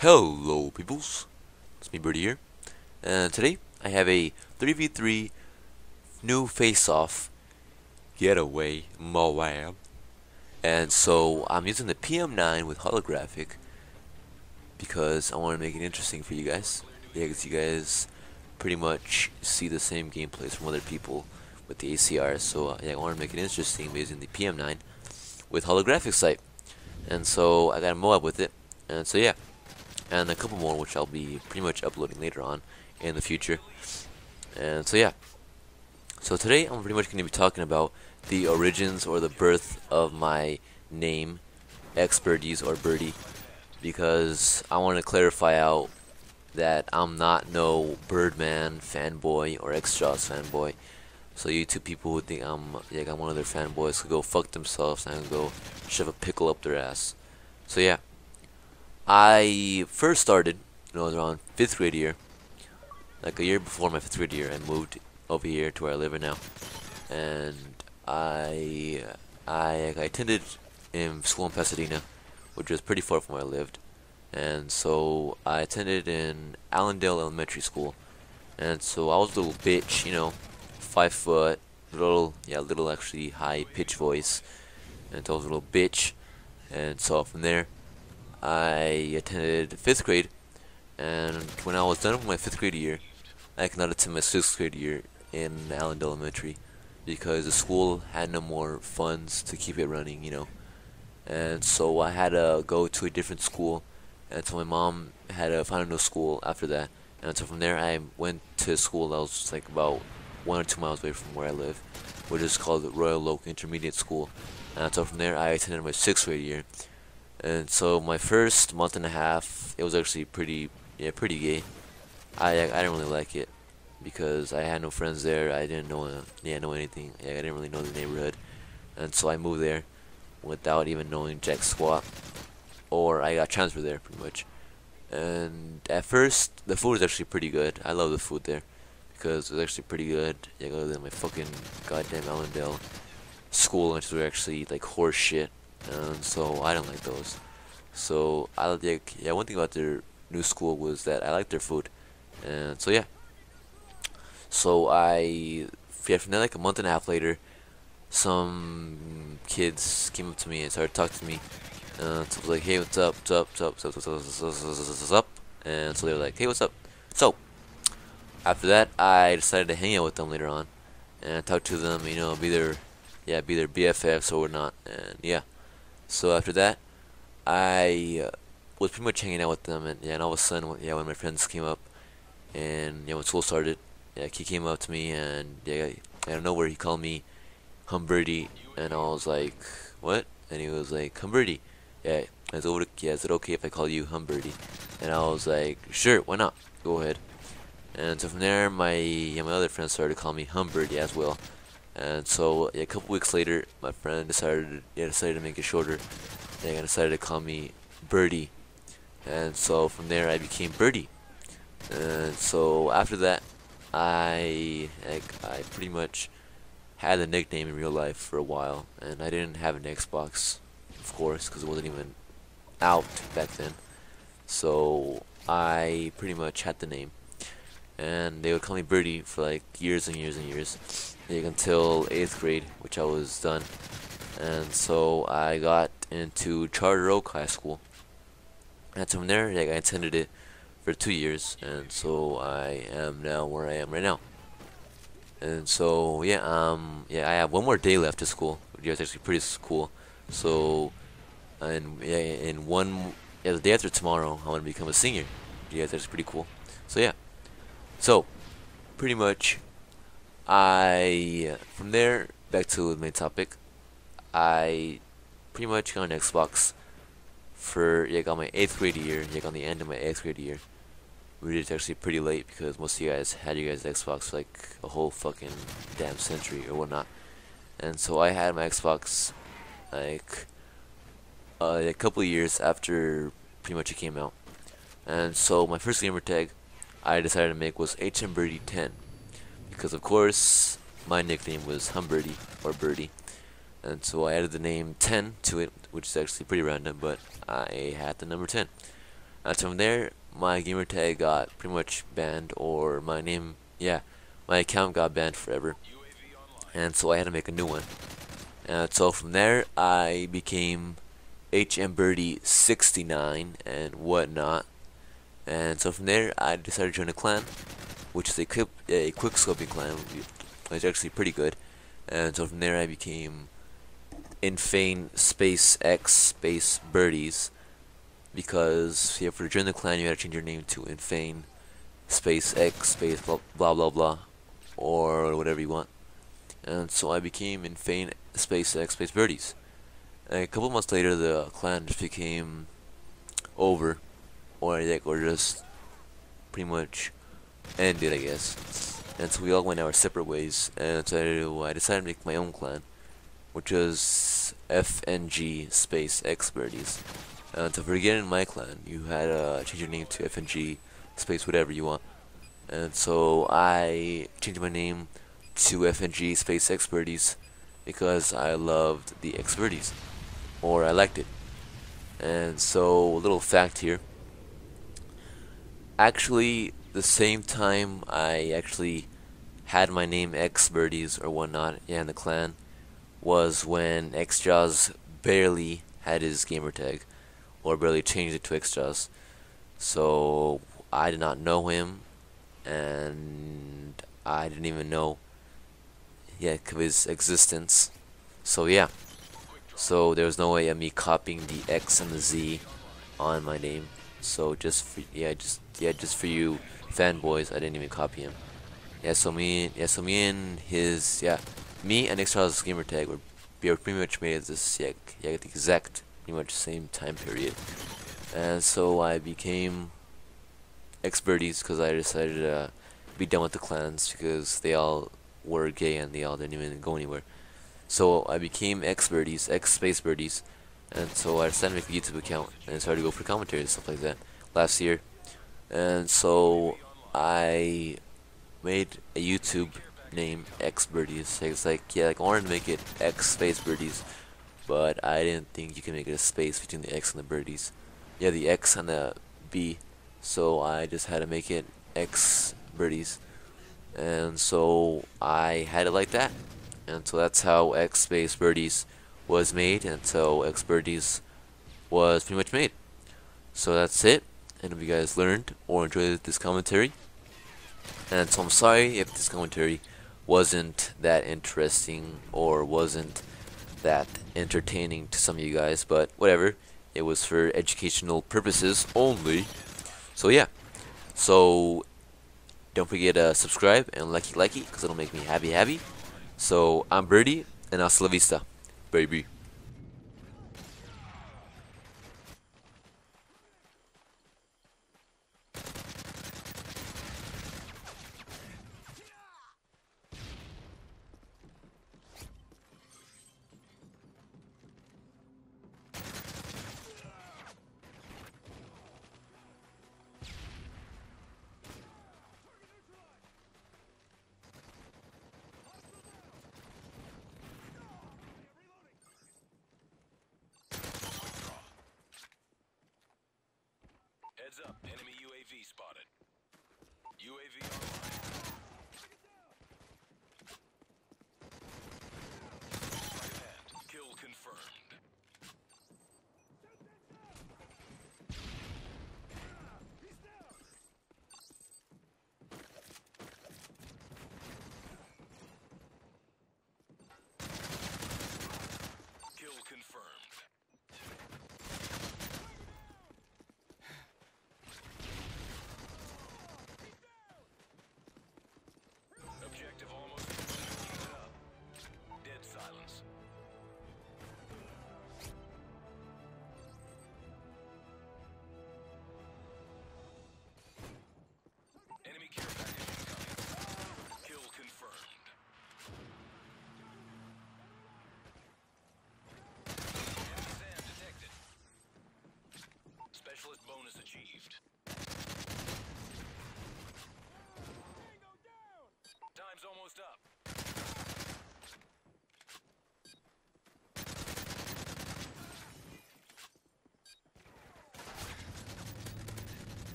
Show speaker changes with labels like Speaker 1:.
Speaker 1: Hello peoples, it's me BiRdYz here, and today I have a 3v3 new face-off getaway M.O.A.B. And so I'm using the PM-9 with holographic because I want to make it interesting for you guys. Yeah, because you guys pretty much see the same gameplays from other people with the ACR, so yeah, I want to make it interesting by using the PM-9 with holographic sight. And so I got a M.O.A.B with it, and so yeah. And a couple more which I'll be pretty much uploading later on in the future. And so yeah, so today I'm pretty much going to be talking about the origins or the birth of my name, BiRdYz or BiRdY, because I want to clarify out that I'm not no Birdman fanboy or X-Jaws fanboy. So you two people who think I'm one of their fanboys could go fuck themselves and go shove a pickle up their ass. So yeah. I first started when I was around 5th grade year. Like a year before my 5th grade year, I moved over here to where I live right now. And I attended in school in Pasadena, which was pretty far from where I lived. And so I attended in Allendale Elementary School. And so I was a little bitch, you know, 5 foot, little actually high pitch voice. And so I was a little bitch. And so from there, I attended 5th grade, and when I was done with my 5th grade year, I could not attend my 6th grade year in Allendale Elementary because the school had no more funds to keep it running, you know. And so I had to go to a different school, and so my mom had to find a new school after that. And so from there, I went to a school that was like about 1 or 2 miles away from where I live, which is called the Royal Oak Intermediate School. And so from there, I attended my 6th grade year. And so my first month and a half, it was actually pretty gay. I didn't really like it because I had no friends there. I didn't know anything. I didn't really know the neighborhood, and so I moved there without even knowing jack squat. Or I got transferred there pretty much. And at first, the food was actually pretty good. I love the food there because it was actually pretty good. Other than my fucking goddamn Allendale school lunches were actually like horse shit. And so I don't like those. So one thing about their new school was that I liked their food. And so yeah. So from there, like a month and a half later, some kids came up to me and started talking to me. So I was like, hey, what's up? What's up? What's up? And so they were like, hey, what's up? So after that, I decided to hang out with them later on and talk to them. You know, be their BFFs or whatnot. And yeah. So after that, I was pretty much hanging out with them, and all of a sudden, when my friends came up, and when school started, he came up to me, and out of nowhere, he called me BiRdY, and I was like, what? And he was like, BiRdY. Is it okay if I call you BiRdY? And I was like, sure, why not? Go ahead. And so from there, my other friends started calling me BiRdY as well. And so a couple weeks later, my friend decided to make it shorter. And decided to call me BiRdY. And so from there, I became BiRdY. And so after that, I pretty much had the nickname in real life for a while, and I didn't have an Xbox, of course, because it wasn't even out back then. So I pretty much had the name, and they would call me BiRdY for like years and years and years. Until 8th grade, which I was done. And so I got into Charter Oak High School. And from there, I attended it for 2 years. And so I am now where I am right now. And so, I have one more day left of school, which is actually pretty cool. So, the day after tomorrow, I'm going to become a senior. That's pretty cool. So, yeah. So, pretty much, from there, back to the main topic, I pretty much got an Xbox for, on my 8th grade year, on the end of my 8th grade year, which is actually pretty late because most of you guys had your guys' Xbox for like a whole fucking damn century or whatnot. And so I had my Xbox like a couple of years after pretty much it came out. And so my first gamer tag I decided to make was HM 10. Because of course my nickname was BiRdY or BiRdY, and so I added the name 10 to it, which is actually pretty random, but I had the number 10. And so from there, my gamer tag got pretty much banned, or my name, yeah, my account got banned forever. And so I had to make a new one. And so from there, I became M.W3 and whatnot. And so from there, I decided to join a clan, which is a quick scoping clan, which is actually pretty good. And so from there, I became Infane Space X Space BiRdYz, because yeah, for to join the clan, you had to change your name to Infane Space X Space blah blah blah blah, or whatever you want. And so I became Infane Space X Space BiRdYz. And a couple months later, the clan just became over, or just pretty much ended, I guess. And so we all went our separate ways, and so I decided to make my own clan, which is FNG Space X BiRdYz. And so for getting in my clan, you had to change your name to FNG Space whatever you want. And so I changed my name to FNG Space X BiRdYz because I loved the X BiRdYz, or I liked it. And so a little fact here. Actually, the same time I actually had my name X BiRdYz or whatnot, yeah, in the clan, was when XJAWS barely had his gamer tag, or barely changed it to XJAWS. So I did not know him, and I didn't even know of his existence. So yeah, so there was no way of me copying the X and the Z on my name. So just for, just for you fanboys, I didn't even copy him. Me and me and XJAWS gamer tag were pretty much made at this the exact pretty much same time period. And so I became X BiRdYz because I decided to be done with the clans because they all were gay and they all didn't even go anywhere. So I became X BiRdYz, X Space BiRdYz, and so I decided to make a YouTube account and started to go for commentary and stuff like that last year. And so I made a YouTube name X BiRdYz. It's like I wanted to make it X Space BiRdYz, but I didn't think you can make it a space between the X and the BiRdYz. Yeah, the X and the B. So I just had to make it X BiRdYz, and so I had it like that. And so that's how X Space BiRdYz was made, and so X BiRdYz was pretty much made. So that's it. And if you guys learned or enjoyed this commentary, and so I'm sorry if this commentary wasn't that interesting or wasn't that entertaining to some of you guys, but whatever. It was for educational purposes only. So yeah. So don't forget to subscribe and likey because it'll make me happy. So I'm BiRdY, and hasta la vista, baby.
Speaker 2: Heads up, enemy UAV spotted. UAV online. Kill confirmed. Kill confirmed. Objective almost complete. Keep it up. Dead silence. Enemy care package incoming. Kill confirmed. Enemy SAM detected. Specialist bonus achieved.